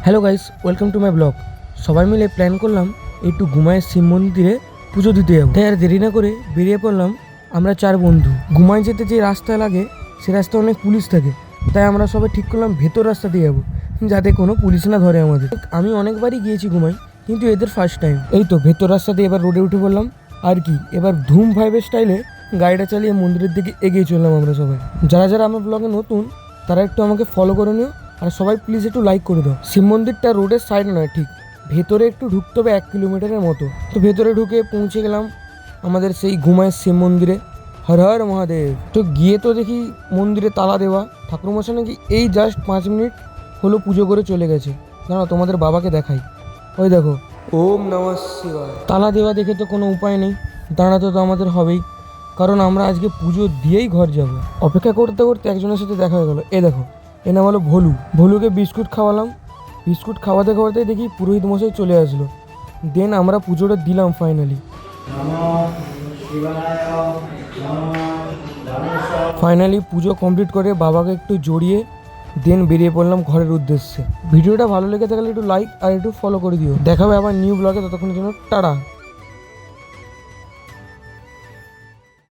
Hello guys, welcome to my blog. সবাই মিলে plan করলাম একটু ঘুমায় শিব মন্দিরে পুজো দিতে যাবো, তাই আর দেরি না করে বেরিয়ে পড়লাম আমরা 4 বন্ধু। ঘুমায় যেতে যে রাস্তা লাগে সে রাস্তায় অনেক পুলিশ থাকে, তাই আমরা সবাই ঠিক করলাম ভেতর রাস্তা দিয়ে যাবো, যাতে কোনো পুলিশ না ধরে আমাদের। আমি অনেকবারই গিয়েছি ঘুমাই, কিন্তু এদের ফার্স্ট টাইম। এই তো ভেতর রাস্তা দিয়ে এবার রোডে উঠে পড়লাম, আর কি এবার ধুম 5 স্টাইলে গাড়িটা চালিয়ে মন্দিরের দিকে এগিয়ে চললাম আমরা সবাই। যারা যারা আমার ব্লগে নতুন তারা একটু আমাকে ফলো করে নিও, আর সবাই প্লিজ একটু লাইক করে দাও। শিব মন্দিরটা রোডের সাইডে নয়, ঠিক ভেতরে একটু ঢুকতে হবে 1 কিলোমিটারের মতো। তো ভেতরে ঢুকে পৌঁছে গেলাম আমাদের সেই ঘুমায় শিব মন্দিরে। হর হর মহাদেব। তো গিয়ে তো দেখি মন্দিরে তালা দেওয়া, ঠাকুরমশাই নাকি এই জাস্ট 5 মিনিট হলো পুজো করে চলে গেছে। জানো, তোমাদের বাবাকে দেখাই, ওই দেখো, ওম নমঃ শিবায়। তালা দেওয়া দেখে তো কোনো উপায় নেই, দাঁড়াতে তো আমাদের হবেই, কারণ আমরা আজকে পুজো দিয়েই ঘর যাব। অপেক্ষা করতে করতে একজনের সাথে দেখা হয়ে গেলো। এ দেখো, এ নাম হলো ভোলু। ভোলুকে বিস্কুট খাওয়ালাম, বিস্কুট খাওয়াতে খাওয়াতে দেখি পুরোহিত মশাই চলে আসলো। দেন আমরা পুজোটা দিলাম ফাইনালি পুজো কমপ্লিট করে বাবাকে একটু জড়িয়ে দেন বেরিয়ে পড়লাম ঘরের উদ্দেশ্যে। ভিডিওটা ভালো লেগে থাকলে একটু লাইক আর একটু ফলো করে দিও। দেখাবে আবার নিউ ব্লগে, ততক্ষণের জন্য টাটা।